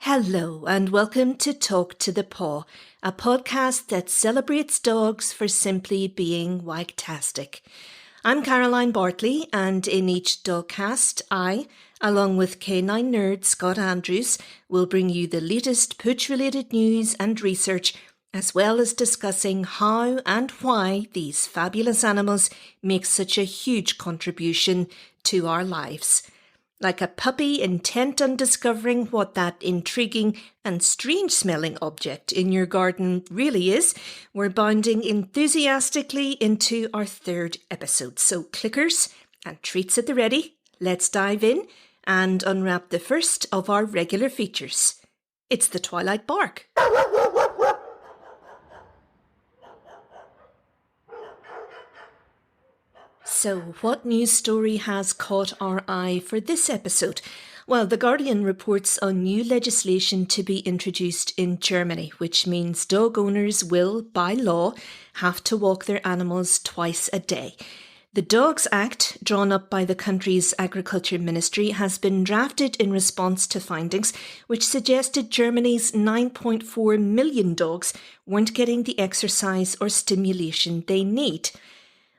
Hello and welcome to Talk to the Paw, a podcast that celebrates dogs for simply being wagtastic. I'm Caroline Bartley, and in each dogcast, I, along with canine nerd Scott Andrews, will bring you the latest pooch-related news and research, as well as discussing how and why these fabulous animals make such a huge contribution to our lives. Like a puppy intent on discovering what that intriguing and strange-smelling object in your garden really is, we're bounding enthusiastically into our third episode. So clickers and treats at the ready, let's dive in and unwrap the first of our regular features. It's the Twilight Bark. So, what news story has caught our eye for this episode? Well, The Guardian reports on new legislation to be introduced in Germany, which means dog owners will, by law, have to walk their animals twice a day. The Dogs Act, drawn up by the country's Agriculture Ministry, has been drafted in response to findings which suggested Germany's 9.4 million dogs weren't getting the exercise or stimulation they need.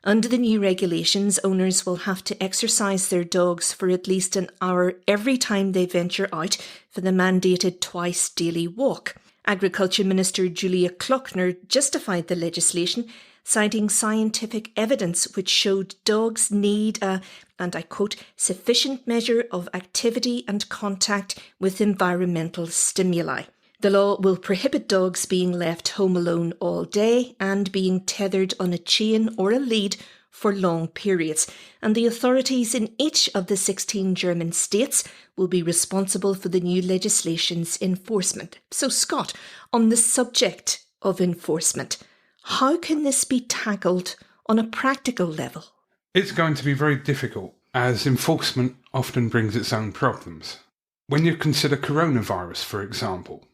Under the new regulations, owners will have to exercise their dogs for at least an hour every time they venture out for the mandated twice daily walk. Agriculture Minister Julia Klöckner justified the legislation, citing scientific evidence which showed dogs need a, and I quote, sufficient measure of activity and contact with environmental stimuli. The law will prohibit dogs being left home alone all day and being tethered on a chain or a lead for long periods, and the authorities in each of the 16 German states will be responsible for the new legislation's enforcement. So, Scott, on the subject of enforcement, how can this be tackled on a practical level? It's going to be very difficult, as enforcement often brings its own problems. When you consider coronavirus, for example,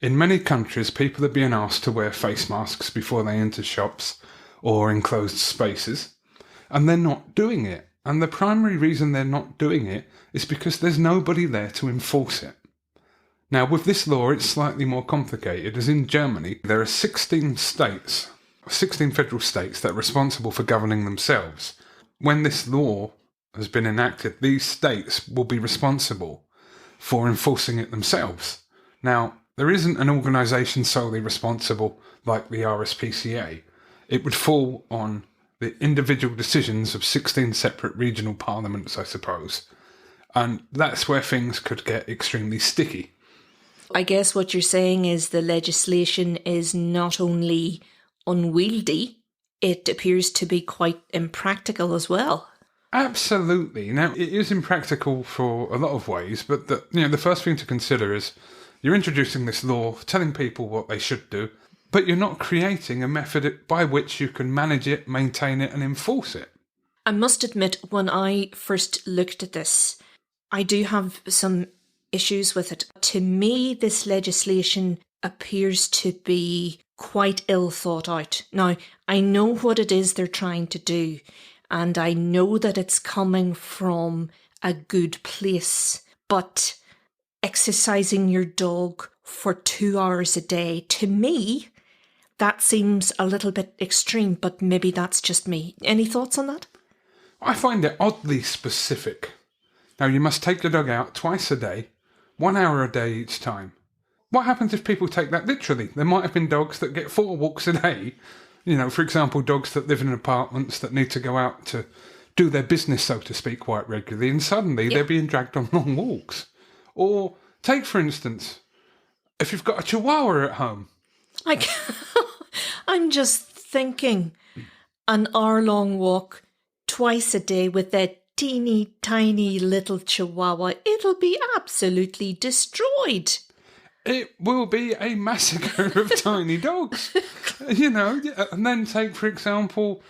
in many countries, people are being asked to wear face masks before they enter shops or enclosed spaces, and they're not doing it. And the primary reason they're not doing it is because there's nobody there to enforce it. Now, with this law, it's slightly more complicated, as in Germany, there are 16 federal states that are responsible for governing themselves. When this law has been enacted, these states will be responsible for enforcing it themselves. Now, there isn't an organisation solely responsible like the RSPCA. It would fall on the individual decisions of 16 separate regional parliaments, I suppose. And that's where things could get extremely sticky. I guess what you're saying is the legislation is not only unwieldy, it appears to be quite impractical as well. Absolutely. Now, it is impractical for a lot of ways, but the first thing to consider is you're introducing this law, telling people what they should do, but you're not creating a method by which you can manage it, maintain it, and enforce it. I must admit, when I first looked at this, I do have some issues with it. To me, this legislation appears to be quite ill thought out. Now, I know what it is they're trying to do, and I know that it's coming from a good place, but exercising your dog for 2 hours a day, to me, that seems a little bit extreme, but maybe that's just me. Any thoughts on that? I find it oddly specific. Now, you must take the dog out twice a day, 1 hour a day each time. What happens if people take that literally? There might have been dogs that get 4 walks a day. For example, dogs that live in apartments that need to go out to do their business, so to speak, quite regularly, and suddenly they're being dragged on long walks. Or take, for instance, if you've got a chihuahua at home. I'm just thinking an hour-long walk twice a day with that teeny tiny little chihuahua, it'll be absolutely destroyed. It will be a massacre of tiny dogs. And then take, for example,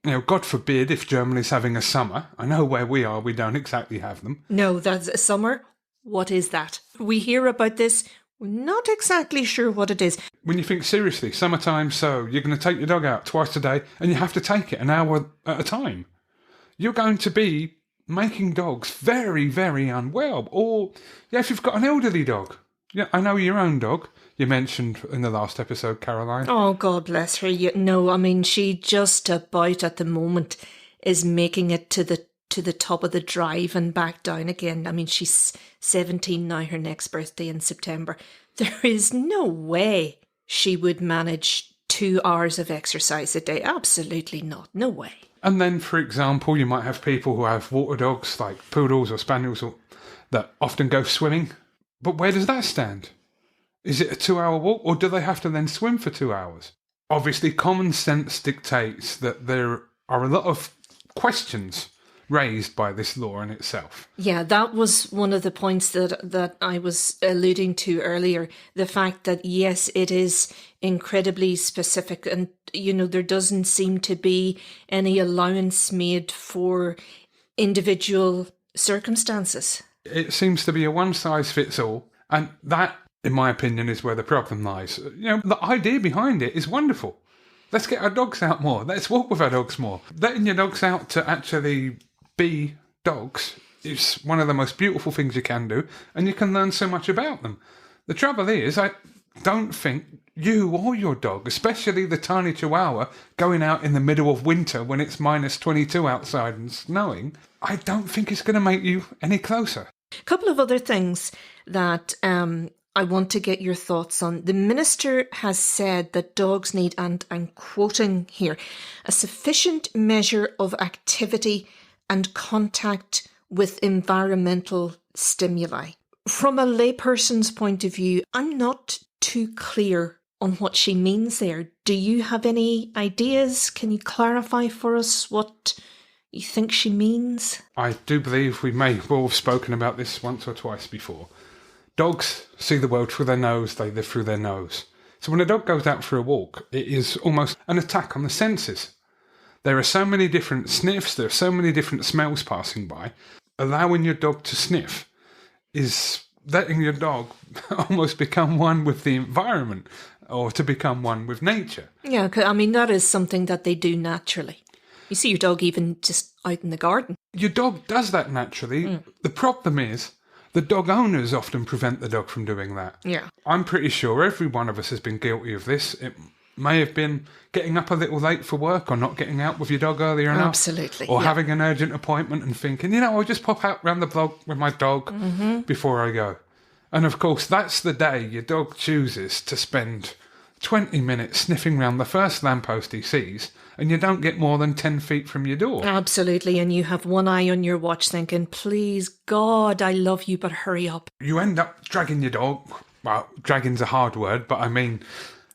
God forbid if Germany's having a summer. I know where we are, we don't exactly have them. No, that's a summer. What is that? We hear about this. We're not exactly sure what it is. When you think seriously, summertime, so you're going to take your dog out twice a day and you have to take it an hour at a time. You're going to be making dogs very, very unwell. Or, if you've got an elderly dog, Yeah, I know your own dog. You mentioned in the last episode, Caroline. Oh, God bless her. No, I mean, she just about at the moment is making it to the top of the drive and back down again. I mean, she's 17 now, her next birthday in September. There is no way she would manage 2 hours of exercise a day. Absolutely not. No way. And then, for example, you might have people who have water dogs like poodles or spaniels that often go swimming. But where does that stand? Is it a 2-hour walk, or do they have to then swim for 2 hours? Obviously, common sense dictates that there are a lot of questions raised by this law in itself. Yeah, that was one of the points that I was alluding to earlier. The fact that, yes, it is incredibly specific and, there doesn't seem to be any allowance made for individual circumstances. It seems to be a one-size-fits-all, and that, in my opinion, is where the problem lies. The idea behind it is wonderful. Let's get our dogs out more. Let's walk with our dogs more. Letting your dogs out to actually be dogs is one of the most beautiful things you can do, and you can learn so much about them. The trouble is, I don't think you or your dog, especially the tiny Chihuahua, going out in the middle of winter when it's minus 22 outside and snowing, I don't think it's going to make you any closer. A couple of other things that I want to get your thoughts on. The minister has said that dogs need, and I'm quoting here, a sufficient measure of activity and contact with environmental stimuli. From a layperson's point of view, I'm not too clear on what she means there. Do you have any ideas? Can you clarify for us what you think she means? I do believe we may well have spoken about this once or twice before. Dogs see the world through their nose, they live through their nose. So when a dog goes out for a walk, it is almost an attack on the senses. There are so many different sniffs, there are so many different smells passing by. Allowing your dog to sniff is letting your dog almost become one with the environment, or to become one with nature. Yeah, I mean, that is something that they do naturally. You see your dog even just out in the garden. Your dog does that naturally. The problem is, the dog owners often prevent the dog from doing that. Yeah. I'm pretty sure every one of us has been guilty of this. It may have been getting up a little late for work, or not getting out with your dog earlier enough. Absolutely. Or having an urgent appointment and thinking, I'll just pop out round the block with my dog before I go. And of course, that's the day your dog chooses to spend 20 minutes sniffing round the first lamppost he sees, and you don't get more than 10 feet from your door. Absolutely, and you have one eye on your watch thinking, please, God, I love you, but hurry up. You end up dragging your dog. Well, dragging's a hard word, but I mean...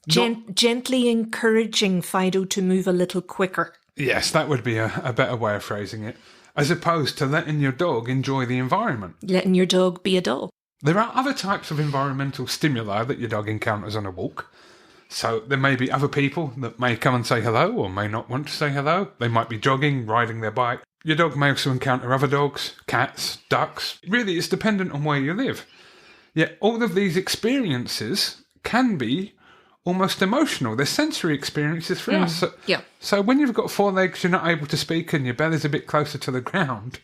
Gently encouraging Fido to move a little quicker. Yes, that would be a better way of phrasing it. As opposed to letting your dog enjoy the environment. Letting your dog be a dog. There are other types of environmental stimuli that your dog encounters on a walk. So there may be other people that may come and say hello, or may not want to say hello. They might be jogging, riding their bike. Your dog may also encounter other dogs, cats, ducks. Really, it's dependent on where you live. Yet all of these experiences can be almost emotional. They're sensory experiences for us. So when you've got 4 legs, you're not able to speak, and your belly's a bit closer to the ground,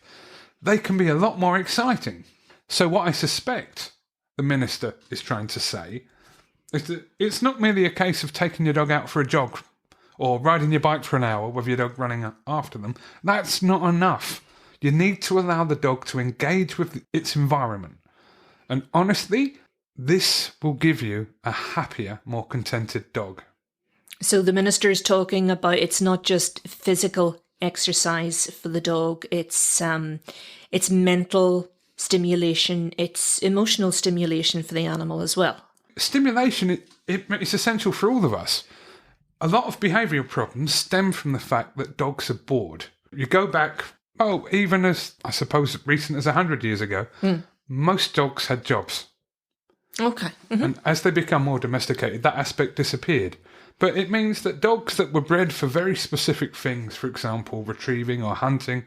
they can be a lot more exciting. So what I suspect the minister is trying to say is that it's not merely a case of taking your dog out for a jog or riding your bike for an hour with your dog running after them. That's not enough. You need to allow the dog to engage with its environment. And honestly, this will give you a happier, more contented dog. So the minister is talking about it's not just physical exercise for the dog, it's mental stimulation, it's emotional stimulation for the animal as well. Stimulation, it's essential for all of us. A lot of behavioural problems stem from the fact that dogs are bored. You go back, even as, I suppose, recent as 100 years ago, most dogs had jobs. Okay. Mm-hmm. And as they become more domesticated, that aspect disappeared. But it means that dogs that were bred for very specific things, for example, retrieving or hunting,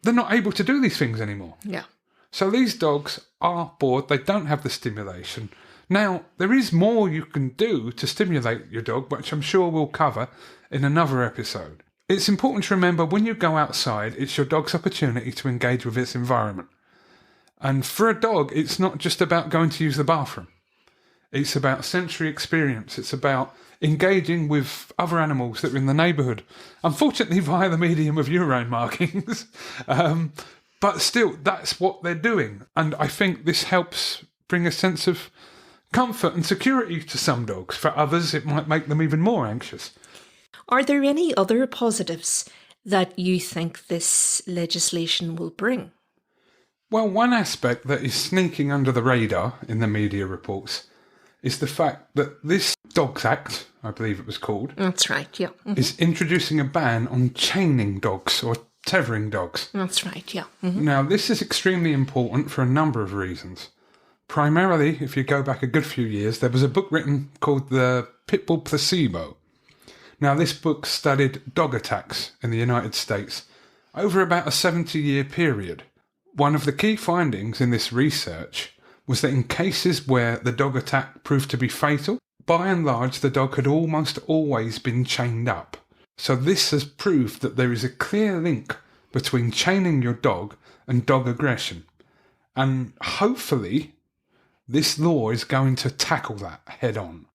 they're not able to do these things anymore. Yeah. So these dogs are bored. They don't have the stimulation. Now, there is more you can do to stimulate your dog, which I'm sure we'll cover in another episode. It's important to remember when you go outside, it's your dog's opportunity to engage with its environment. And for a dog, it's not just about going to use the bathroom. It's about sensory experience. It's about engaging with other animals that are in the neighbourhood. Unfortunately, via the medium of urine markings. But still, that's what they're doing. And I think this helps bring a sense of comfort and security to some dogs. For others, it might make them even more anxious. Are there any other positives that you think this legislation will bring? Well, one aspect that is sneaking under the radar in the media reports is the fact that this Dogs Act, I believe it was called, That's right, yeah. is introducing a ban on chaining dogs or tethering dogs. That's right, yeah. Now, this is extremely important for a number of reasons. Primarily, if you go back a good few years, there was a book written called The Pitbull Placebo. Now, this book studied dog attacks in the United States over about a 70-year period. One of the key findings in this research was that in cases where the dog attack proved to be fatal, by and large the dog had almost always been chained up. So this has proved that there is a clear link between chaining your dog and dog aggression. And hopefully this law is going to tackle that head on.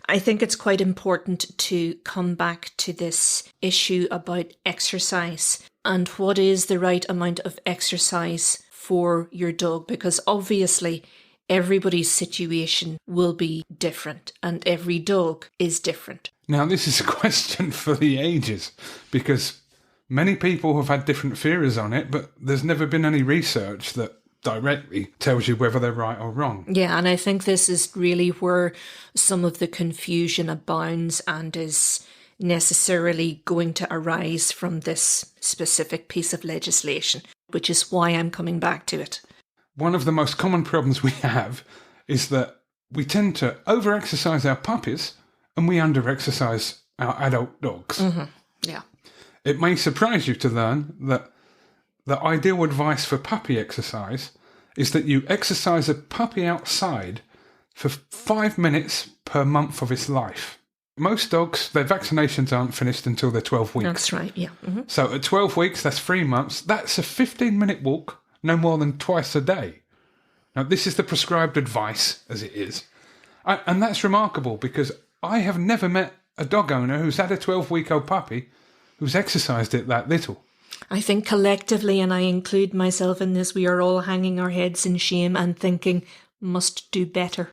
I think it's quite important to come back to this issue about exercise and what is the right amount of exercise for your dog, because obviously everybody's situation will be different and every dog is different. Now, this is a question for the ages because many people have had different theories on it, but there's never been any research that directly tells you whether they're right or wrong. Yeah, and I think this is really where some of the confusion abounds and is necessarily going to arise from this specific piece of legislation, which is why I'm coming back to it. One of the most common problems we have is that we tend to over-exercise our puppies and we under-exercise our adult dogs. Yeah. It may surprise you to learn that the ideal advice for puppy exercise is that you exercise a puppy outside for 5 minutes per month of its life. Most dogs, their vaccinations aren't finished until they're 12 weeks. That's right, yeah. So at 12 weeks, that's 3 months. That's a 15-minute walk, no more than twice a day. Now, this is the prescribed advice as it is. And that's remarkable because I have never met a dog owner who's had a 12-week-old puppy who's exercised it that little. I think collectively, and I include myself in this, we are all hanging our heads in shame and thinking, must do better.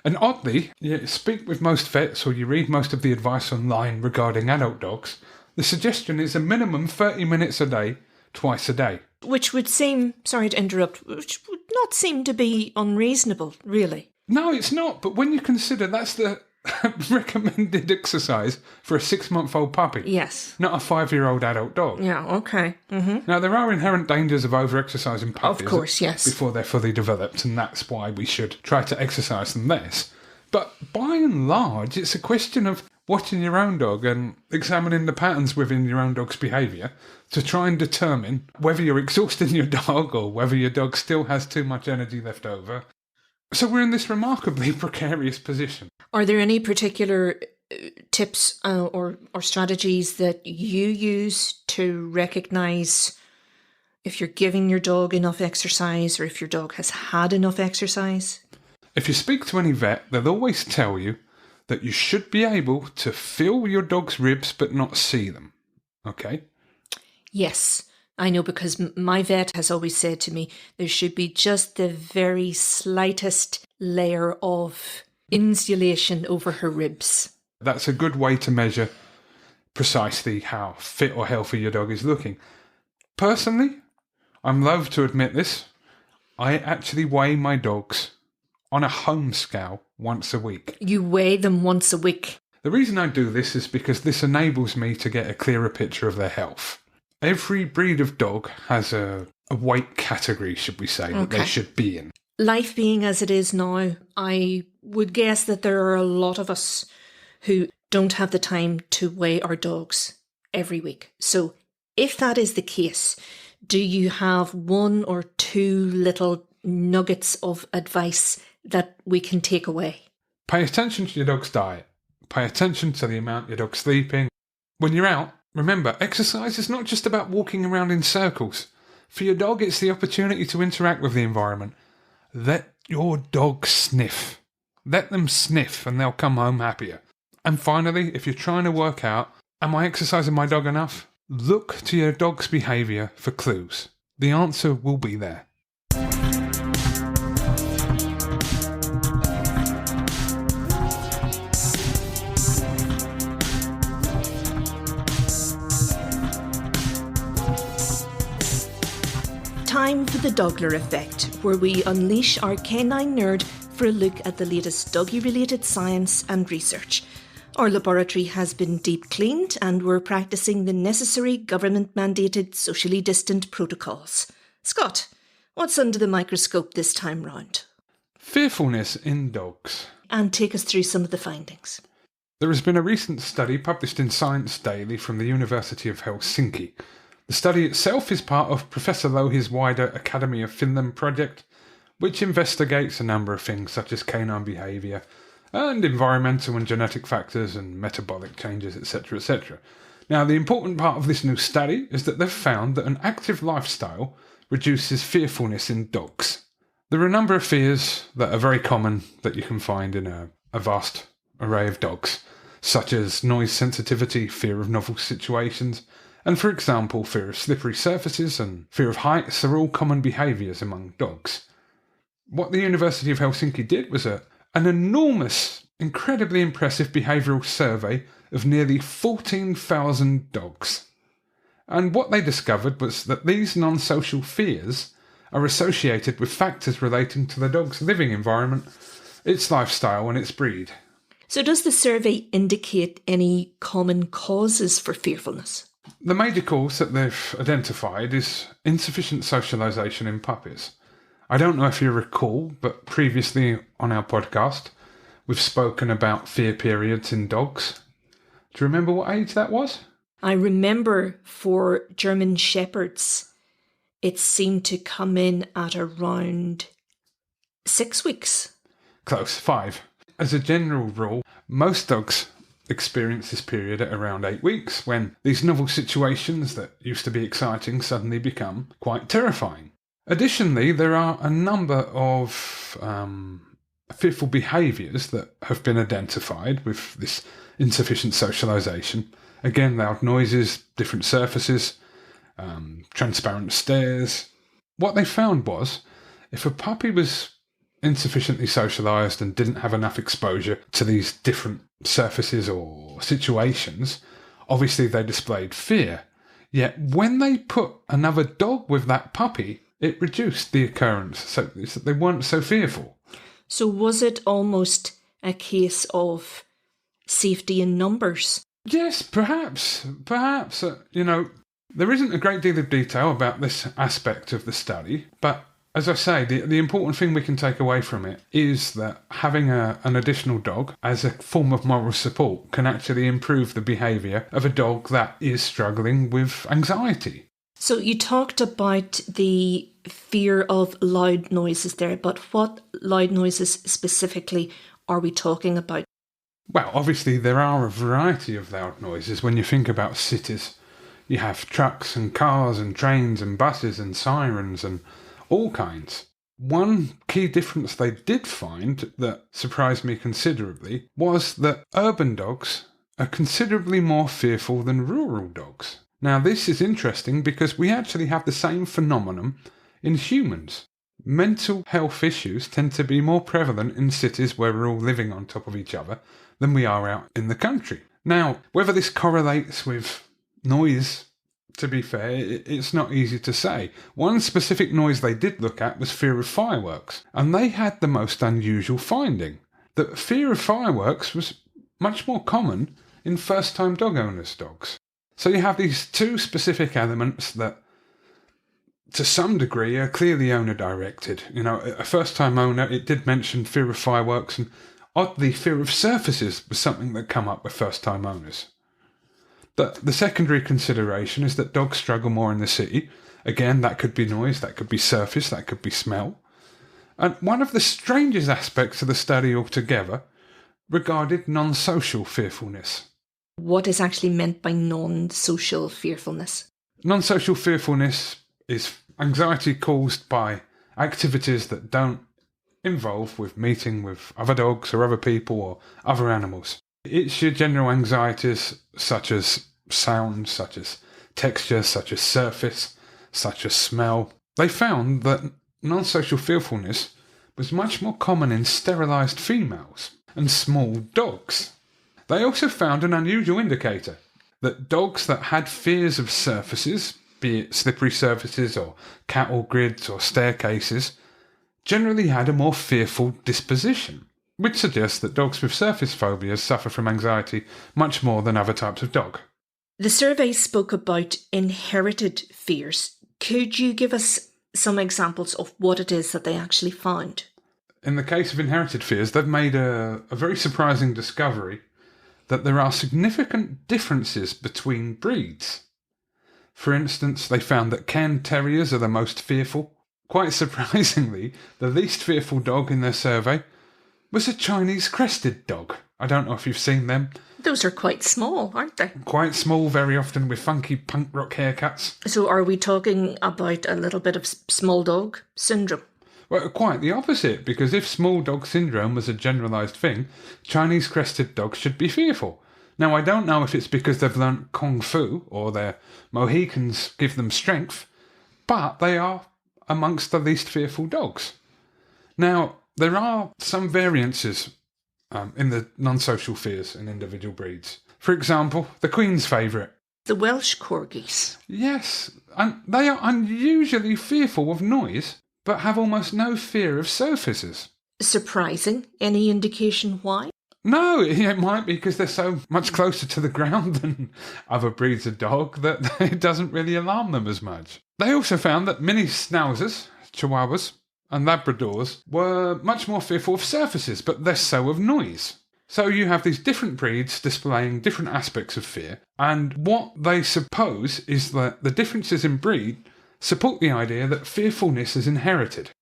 And oddly, you speak with most vets or you read most of the advice online regarding adult dogs, the suggestion is a minimum 30 minutes a day, twice a day. Which would seem, sorry to interrupt, which would not seem to be unreasonable, really. No, it's not. But when you consider that's the recommended exercise for a 6-month-old puppy. Yes. Not a 5-year-old adult dog. Yeah, okay. Now, there are inherent dangers of over-exercising puppies. Of course, yes. Before they're fully developed, and that's why we should try to exercise them less. But by and large, it's a question of watching your own dog and examining the patterns within your own dog's behaviour to try and determine whether you're exhausting your dog or whether your dog still has too much energy left over. So we're in this remarkably precarious position. Are there any particular tips or strategies that you use to recognise if you're giving your dog enough exercise or if your dog has had enough exercise? If you speak to any vet, they'll always tell you that you should be able to feel your dog's ribs but not see them. Okay? Yes, I know, because my vet has always said to me there should be just the very slightest layer of insulation over her ribs. That's a good way to measure precisely how fit or healthy your dog is looking. Personally, I'm loath to admit this, I actually weigh my dogs on a home scale once a week. You weigh them once a week? The reason I do this is because this enables me to get a clearer picture of their health. Every breed of dog has a weight category, should we say, that they should be in. Life being as it is now, I would guess that there are a lot of us who don't have the time to weigh our dogs every week. So if that is the case, do you have 1 or 2 little nuggets of advice that we can take away? Pay attention to your dog's diet. Pay attention to the amount your dog's sleeping. When you're out, remember, exercise is not just about walking around in circles. For your dog, it's the opportunity to interact with the environment. Let your dog sniff. Let them sniff and they'll come home happier. And finally, if you're trying to work out, am I exercising my dog enough? Look to your dog's behaviour for clues. The answer will be there. Time for the Dogler Effect, where we unleash our canine nerd for a look at the latest doggy-related science and research. Our laboratory has been deep cleaned and we're practicing the necessary government-mandated socially distant protocols. Scott, what's under the microscope this time round? Fearfulness in dogs. And take us through some of the findings. There has been a recent study published in Science Daily from the University of Helsinki. The study itself is part of Professor Lohi's wider Academy of Finland project, which investigates a number of things such as canine behaviour and environmental and genetic factors and metabolic changes, etc., etc. Now, the important part of this new study is that they've found that an active lifestyle reduces fearfulness in dogs. There are a number of fears that are very common that you can find in a vast array of dogs, such as noise sensitivity, fear of novel situations, and, for example, fear of slippery surfaces and fear of heights are all common behaviours among dogs. What the University of Helsinki did was an enormous, incredibly impressive behavioural survey of nearly 14,000 dogs. And what they discovered was that these non-social fears are associated with factors relating to the dog's living environment, its lifestyle and its breed. So does the survey indicate any common causes for fearfulness? The major cause that they've identified is insufficient socialisation in puppies. I don't know if you recall, but previously on our podcast, we've spoken about fear periods in dogs. Do you remember what age that was? I remember for German Shepherds, it seemed to come in at around 6 weeks. Close, 5. As a general rule, most dogs experience this period at around 8 weeks, when these novel situations that used to be exciting suddenly become quite terrifying. Additionally, there are a number of fearful behaviours that have been identified with this insufficient socialisation. Again, loud noises, different surfaces, transparent stares. What they found was, if a puppy was insufficiently socialised and didn't have enough exposure to these different surfaces or situations, obviously they displayed fear. Yet when they put another dog with that puppy, it reduced the occurrence, so they weren't so fearful. So was it almost a case of safety in numbers? Yes, perhaps. There isn't a great deal of detail about this aspect of the study, but as I say, the important thing we can take away from it is that having an additional dog as a form of moral support can actually improve the behaviour of a dog that is struggling with anxiety. So you talked about the fear of loud noises there, but what loud noises specifically are we talking about? Well, obviously there are a variety of loud noises. When you think about cities, you have trucks and cars and trains and buses and sirens and all kinds. One key difference they did find that surprised me considerably was that urban dogs are considerably more fearful than rural dogs. Now, this is interesting because we actually have the same phenomenon in humans. Mental health issues tend to be more prevalent in cities where we're all living on top of each other than we are out in the country. Now, whether this correlates with noise, to be fair, it's not easy to say. One specific noise they did look at was fear of fireworks, and they had the most unusual finding, that fear of fireworks was much more common in first-time dog owners' dogs. So you have these two specific elements that, to some degree, are clearly owner-directed. A first-time owner, it did mention fear of fireworks, and oddly, fear of surfaces was something that come up with first-time owners. But the secondary consideration is that dogs struggle more in the city. Again, that could be noise, that could be surface, that could be smell. And one of the strangest aspects of the study altogether regarded non-social fearfulness. What is actually meant by non-social fearfulness? Non-social fearfulness is anxiety caused by activities that don't involved with meeting with other dogs or other people or other animals. It's your general anxieties such as sound, such as texture, such as surface, such as smell. They found that non-social fearfulness was much more common in sterilised females and small dogs. They also found an unusual indicator that dogs that had fears of surfaces, be it slippery surfaces or cattle grids or staircases, generally had a more fearful disposition, which suggests that dogs with surface phobias suffer from anxiety much more than other types of dog. The survey spoke about inherited fears. Could you give us some examples of what it is that they actually found? In the case of inherited fears, they've made a very surprising discovery that there are significant differences between breeds. For instance, they found that Cairn Terriers are the most fearful. Quite surprisingly, the least fearful dog in their survey was a Chinese crested dog. I don't know if you've seen them. Those are quite small, aren't they? Quite small, very often with funky punk rock haircuts. So are we talking about a little bit of small dog syndrome? Well, quite the opposite, because if small dog syndrome was a generalised thing, Chinese crested dogs should be fearful. Now, I don't know if it's because they've learnt Kung Fu or their Mohicans give them strength, but they are amongst the least fearful dogs. Now, there are some variances in the non-social fears in individual breeds. For example, the Queen's favourite. The Welsh Corgis. Yes, and they are unusually fearful of noise, but have almost no fear of surfaces. Surprising. Any indication why? No, it might be because they're so much closer to the ground than other breeds of dog that it doesn't really alarm them as much. They also found that mini schnauzers, chihuahuas, and Labradors were much more fearful of surfaces, but less so of noise. So you have these different breeds displaying different aspects of fear, and what they suppose is that the differences in breed support the idea that fearfulness is inherited.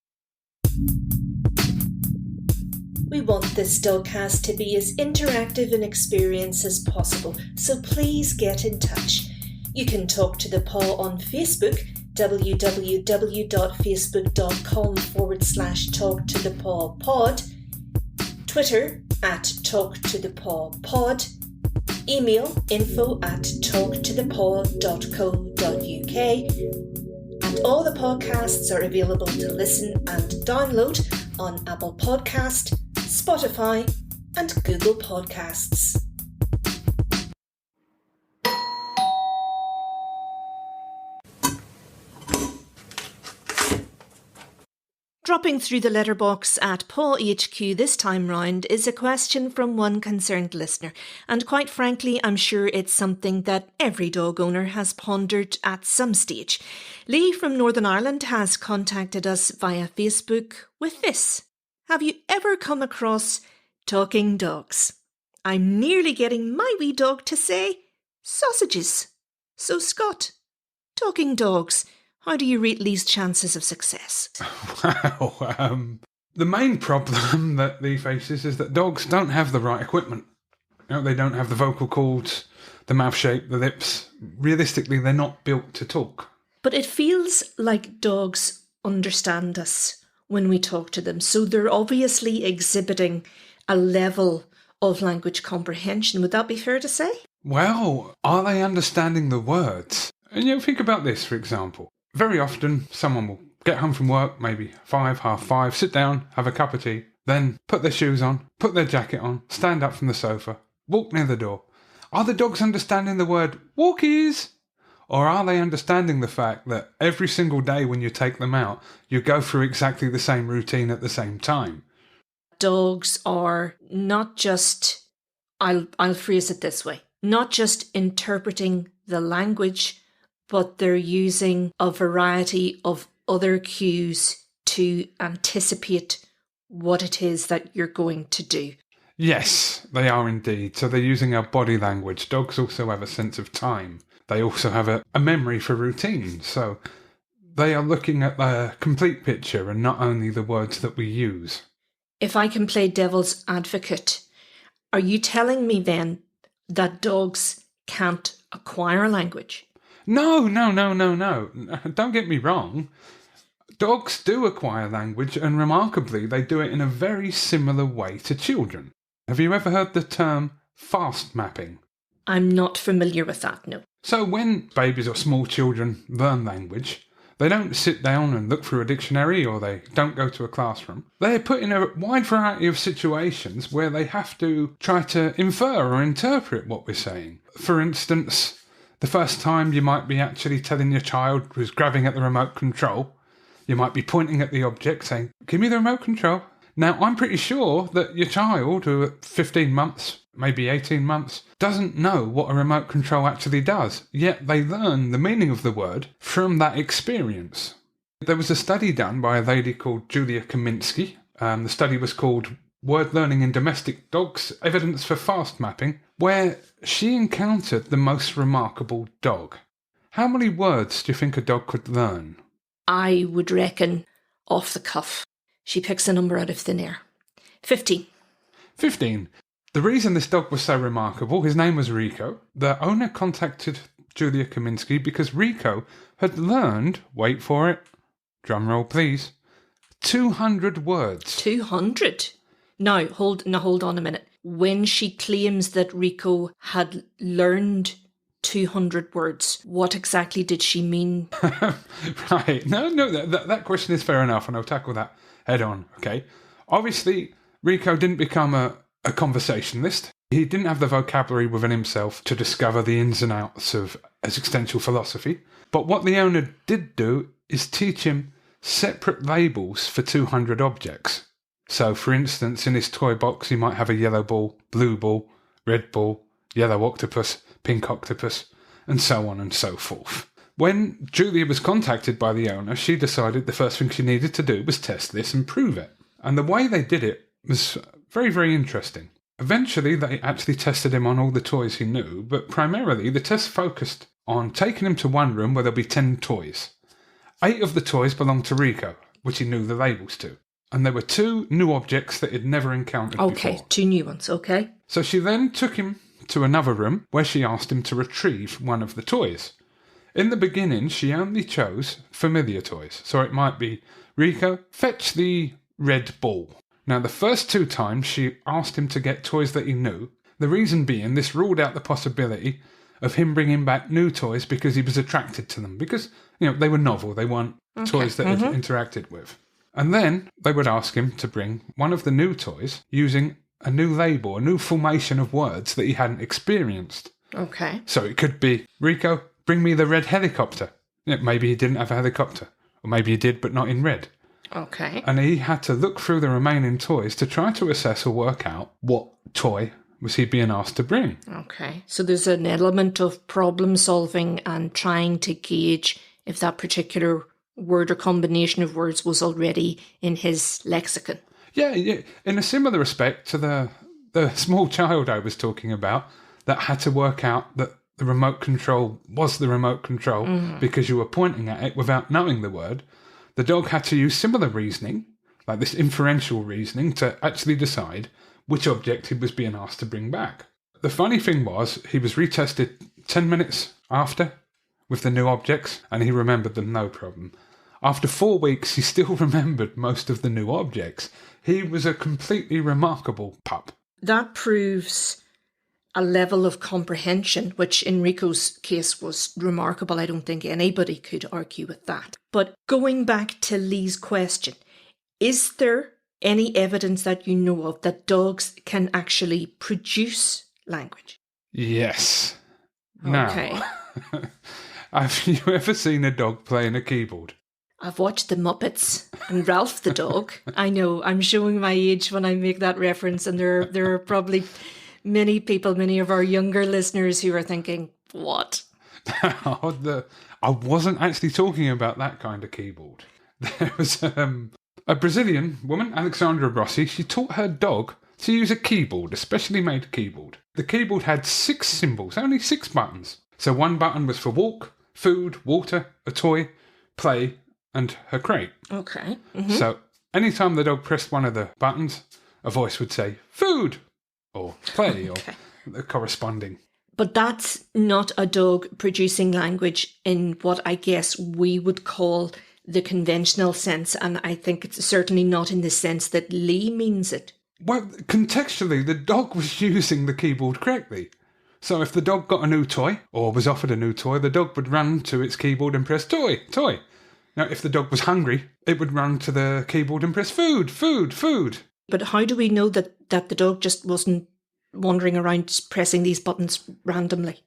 We want this dogcast to be as interactive an experience as possible, so please get in touch. You can talk to the paw on Facebook, www.facebook.com/talk2thepaw pod, Twitter @talk2thepawpod, email info@talktothepaw.co.uk, and all the podcasts are available to listen and download on Apple Podcast, Spotify and Google Podcasts. Dropping through the letterbox at Paw HQ this time round is a question from one concerned listener, and quite frankly, I'm sure it's something that every dog owner has pondered at some stage. Lee from Northern Ireland has contacted us via Facebook with this. Have you ever come across talking dogs? I'm nearly getting my wee dog to say sausages. So Scott, talking dogs, how do you rate Lee's chances of success? Well, the main problem that Lee faces is that dogs don't have the right equipment. They don't have the vocal cords, the mouth shape, the lips. Realistically, they're not built to talk. But it feels like dogs understand us when we talk to them, so they're obviously exhibiting a level of language comprehension. Would that be fair to say? Well, are they understanding the words? And think about this, for example. Very often, someone will get home from work, maybe 5, half 5, sit down, have a cup of tea, then put their shoes on, put their jacket on, stand up from the sofa, walk near the door. Are the dogs understanding the word walkies? Or are they understanding the fact that every single day when you take them out, you go through exactly the same routine at the same time? Dogs are not just, I'll phrase it this way, not just interpreting the language, but they're using a variety of other cues to anticipate what it is that you're going to do. Yes, they are indeed. So they're using our body language. Dogs also have a sense of time. They also have a memory for routine. So they are looking at the complete picture and not only the words that we use. If I can play devil's advocate, are you telling me then that dogs can't acquire a language? No. Don't get me wrong. Dogs do acquire language, and remarkably, they do it in a very similar way to children. Have you ever heard the term fast mapping? I'm not familiar with that, no. So when babies or small children learn language, they don't sit down and look through a dictionary, or they don't go to a classroom. They're put in a wide variety of situations where they have to try to infer or interpret what we're saying. For instance, the first time you might be actually telling your child who's grabbing at the remote control, you might be pointing at the object saying, "Give me the remote control." Now, I'm pretty sure that your child, who at 15 months, maybe 18 months, doesn't know what a remote control actually does, yet they learn the meaning of the word from that experience. There was a study done by a lady called Julia Kaminsky. The study was called Word Learning in Domestic Dogs, Evidence for Fast Mapping, where she encountered the most remarkable dog. How many words do you think a dog could learn? I would reckon, off the cuff, she picks a number out of thin air. 15. 15. The reason this dog was so remarkable, his name was Rico. The owner contacted Julia Kaminsky because Rico had learned, wait for it, drum roll please, 200 words. 200? Now, hold on a minute. When she claims that Rico had learned 200 words, what exactly did she mean? Right. No, that question is fair enough, and I'll tackle that head on, okay? Obviously, Rico didn't become a conversationalist. He didn't have the vocabulary within himself to discover the ins and outs of existential philosophy. But what the owner did do is teach him separate labels for 200 objects. So, for instance, in his toy box, he might have a yellow ball, blue ball, red ball, yellow octopus, pink octopus, and so on and so forth. When Julia was contacted by the owner, she decided the first thing she needed to do was test this and prove it. And the way they did it was very, very interesting. Eventually, they actually tested him on all the toys he knew, but primarily the test focused on taking him to one room where there'll be 10 toys. 8 of the toys belonged to Rico, which he knew the labels to. And there were 2 new objects that he'd never encountered before. Okay, 2 new ones, okay. So she then took him to another room where she asked him to retrieve one of the toys. In the beginning, she only chose familiar toys. So it might be, Rico, fetch the red ball. Now, the first 2 times she asked him to get toys that he knew, the reason being this ruled out the possibility of him bringing back new toys because he was attracted to them. Because, they were novel. They weren't toys that he'd interacted with. And then they would ask him to bring one of the new toys using a new label, a new formation of words that he hadn't experienced. Okay. So it could be, Rico, bring me the red helicopter. Maybe he didn't have a helicopter. Or maybe he did, but not in red. Okay. And he had to look through the remaining toys to try to assess or work out what toy was he being asked to bring. Okay. So there's an element of problem solving and trying to gauge if that particular word or combination of words was already in his lexicon. Yeah, in a similar respect to the small child I was talking about that had to work out that the remote control was the remote control because you were pointing at it without knowing the word. The dog had to use similar reasoning, like this inferential reasoning, to actually decide which object he was being asked to bring back. The funny thing was, he was retested 10 minutes after with the new objects, and he remembered them no problem. After 4 weeks, he still remembered most of the new objects. He was a completely remarkable pup. That proves a level of comprehension, which in Rico's case was remarkable. I don't think anybody could argue with that. But going back to Lee's question, is there any evidence that you know of that dogs can actually produce language? Yes. Okay. Now, have you ever seen a dog playing a keyboard? I've watched The Muppets and Ralph the dog. I know, I'm showing my age when I make that reference, and there are probably many people, many of our younger listeners who are thinking, what? I wasn't actually talking about that kind of keyboard. There was a Brazilian woman, Alexandra Rossi. She taught her dog to use a keyboard, a specially made keyboard. The keyboard had 6 symbols, only 6 buttons. So 1 button was for walk, food, water, a toy, play, and her crate. Okay. So anytime the dog pressed one of the buttons, a voice would say, food, or play, or the corresponding. But that's not a dog producing language in what I guess we would call the conventional sense, and I think it's certainly not in the sense that Lee means it. Well, contextually, the dog was using the keyboard correctly. So if the dog got a new toy, or was offered a new toy, the dog would run to its keyboard and press toy, toy. Now, if the dog was hungry, it would run to the keyboard and press food, food, food. But how do we know that the dog just wasn't wandering around pressing these buttons randomly?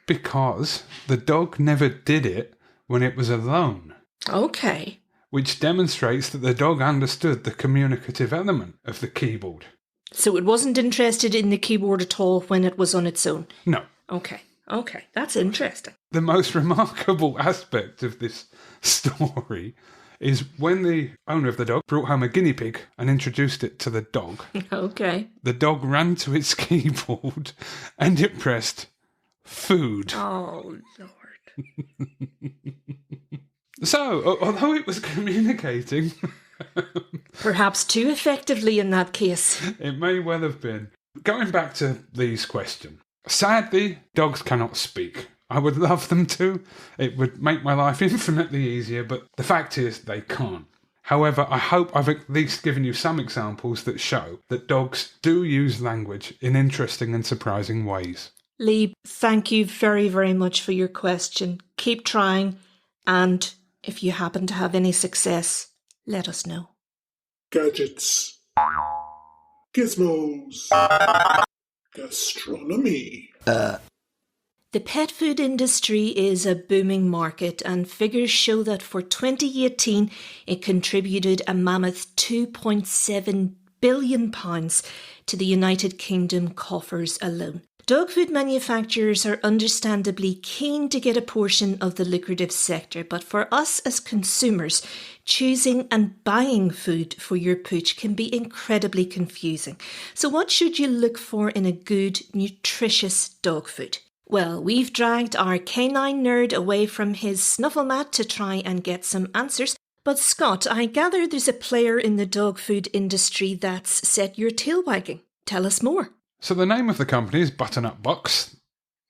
Because the dog never did it when it was alone. Okay. Which demonstrates that the dog understood the communicative element of the keyboard. So it wasn't interested in the keyboard at all when it was on its own? No. Okay, that's interesting. The most remarkable aspect of this story is when the owner of the dog brought home a guinea pig and introduced it to the dog. Okay. The dog ran to its keyboard and it pressed food. Oh, Lord. So, although it was communicating... Perhaps too effectively in that case. It may well have been. Going back to Lee's question. Sadly, dogs cannot speak. I would love them to. It would make my life infinitely easier, but the fact is they can't. However, I hope I've at least given you some examples that show that dogs do use language in interesting and surprising ways. Lee, thank you very, very much for your question. Keep trying, and if you happen to have any success, let us know. Gadgets, gizmos, gastronomy. The pet food industry is a booming market, and figures show that for 2018 it contributed a mammoth £2.7 billion to the United Kingdom coffers alone. Dog food manufacturers are understandably keen to get a portion of the lucrative sector, but for us as consumers, choosing and buying food for your pooch can be incredibly confusing. So what should you look for in a good, nutritious dog food? Well, we've dragged our canine nerd away from his snuffle mat to try and get some answers. But Scott, I gather there's a player in the dog food industry that's set your tail wagging. Tell us more. So the name of the company is Butternut Box.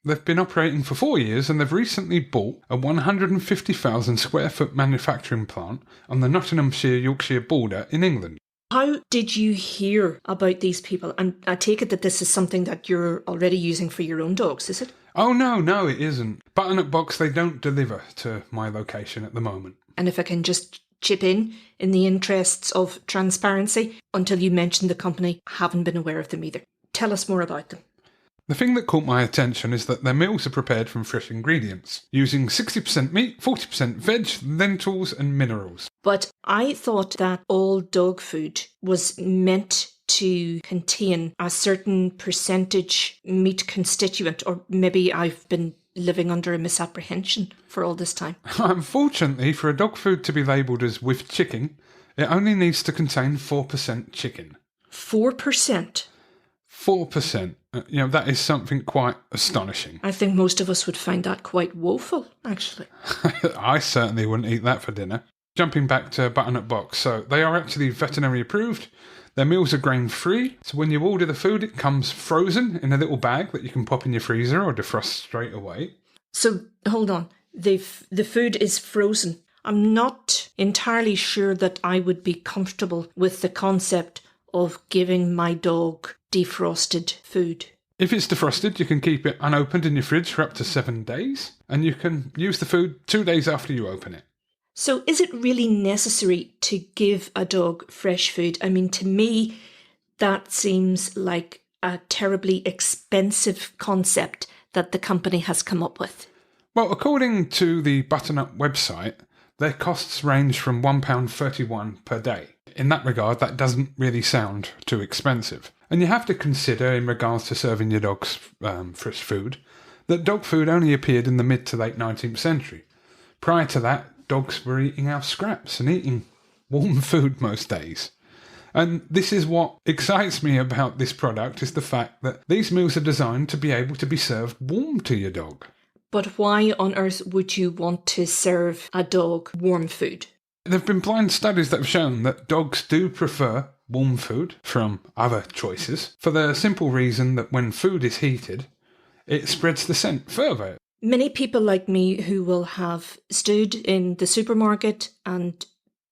They've been operating for 4 years and they've recently bought a 150,000 square foot manufacturing plant on the Nottinghamshire-Yorkshire border in England. How did you hear about these people? And I take it that this is something that you're already using for your own dogs, is it? Oh, no, it isn't. Butternut Box, they don't deliver to my location at the moment. And if I can just chip in the interests of transparency, until you mentioned the company, I haven't been aware of them either. Tell us more about them. The thing that caught my attention is that their meals are prepared from fresh ingredients, using 60% meat, 40% veg, lentils and minerals. But I thought that all dog food was meant to contain a certain percentage meat constituent, or maybe I've been living under a misapprehension for all this time. Unfortunately, for a dog food to be labelled as with chicken, it only needs to contain 4% chicken. 4%? 4%. That is something quite astonishing. I think most of us would find that quite woeful, actually. I certainly wouldn't eat that for dinner. Jumping back to Butternut Box, so they are actually veterinary approved. Their meals are grain free, so when you order the food, it comes frozen in a little bag that you can pop in your freezer or defrost straight away. So, hold on. The food is frozen. I'm not entirely sure that I would be comfortable with the concept of giving my dog defrosted food. If it's defrosted, you can keep it unopened in your fridge for up to 7 days, and you can use the food 2 days after you open it. So is it really necessary to give a dog fresh food? I mean, to me, that seems like a terribly expensive concept that the company has come up with. Well, according to the Butternut website, their costs range from £1.31 per day. In that regard, that doesn't really sound too expensive. And you have to consider, in regards to serving your dogs fresh food, that dog food only appeared in the mid to late 19th century. Prior to that, dogs were eating our scraps and eating warm food most days. And this is what excites me about this product, is the fact that these meals are designed to be able to be served warm to your dog. But why on earth would you want to serve a dog warm food? There have been blind studies that have shown that dogs do prefer warm food from other choices, for the simple reason that when food is heated, it spreads the scent further. Many people like me who will have stood in the supermarket and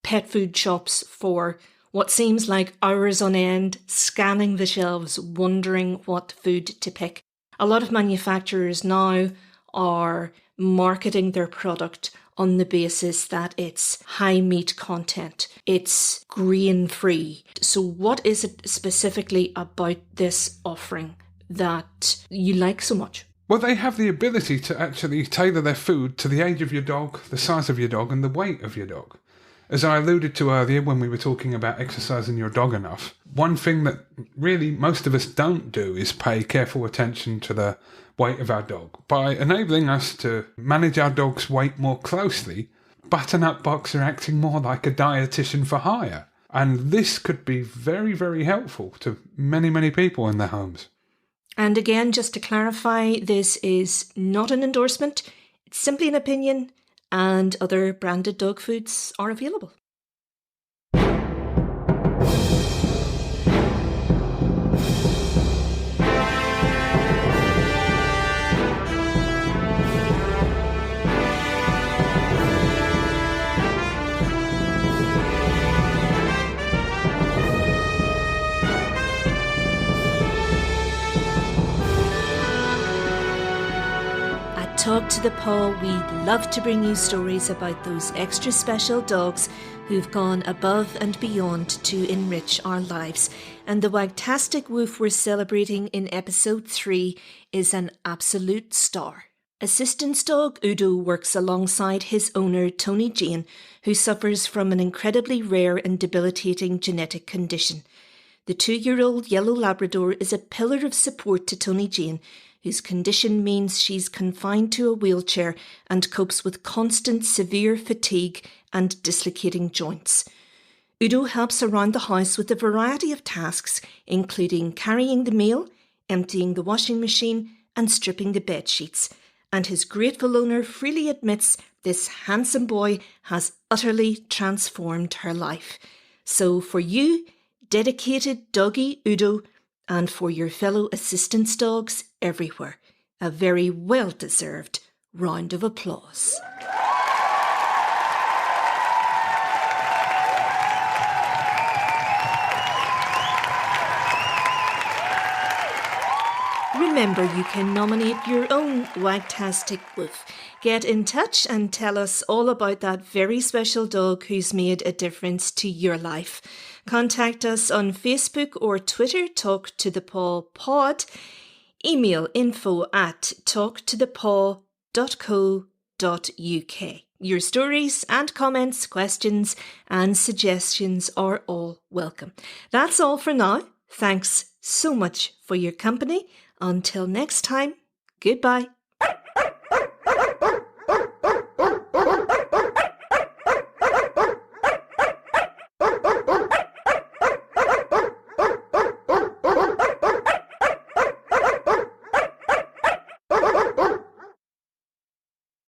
pet food shops for what seems like hours on end, scanning the shelves, wondering what food to pick. A lot of manufacturers now are marketing their product on the basis that it's high meat content, it's grain-free. So what is it specifically about this offering that you like so much? Well, they have the ability to actually tailor their food to the age of your dog, the size of your dog, and the weight of your dog. As I alluded to earlier when we were talking about exercising your dog enough, one thing that really most of us don't do is pay careful attention to the weight of our dog. By enabling us to manage our dog's weight more closely, button-up box are acting more like a dietitian for hire. And this could be very, very helpful to many, many people in their homes. And again, just to clarify, this is not an endorsement, it's simply an opinion, and other branded dog foods are available. Talk to the Paw, we love to bring you stories about those extra special dogs who've gone above and beyond to enrich our lives. And the Wagtastic Woof we're celebrating in episode 3 is an absolute star. Assistance dog Udo works alongside his owner Tony Jane, who suffers from an incredibly rare and debilitating genetic condition. The 2-year-old yellow Labrador is a pillar of support to Tony Jane, whose condition means she's confined to a wheelchair and copes with constant severe fatigue and dislocating joints. Udo helps around the house with a variety of tasks, including carrying the meal, emptying the washing machine, and stripping the bed sheets. And his grateful owner freely admits this handsome boy has utterly transformed her life. So for you, dedicated doggy Udo, and for your fellow assistance dogs everywhere, a very well-deserved round of applause. Remember, you can nominate your own Wagtastic Woof. Get in touch and tell us all about that very special dog who's made a difference to your life. Contact us on Facebook or Twitter, Talk2ThePaw Pod. Email info@talktothepaw.co.uk. Your stories and comments, questions and suggestions are all welcome. That's all for now. Thanks so much for your company. Until next time, goodbye.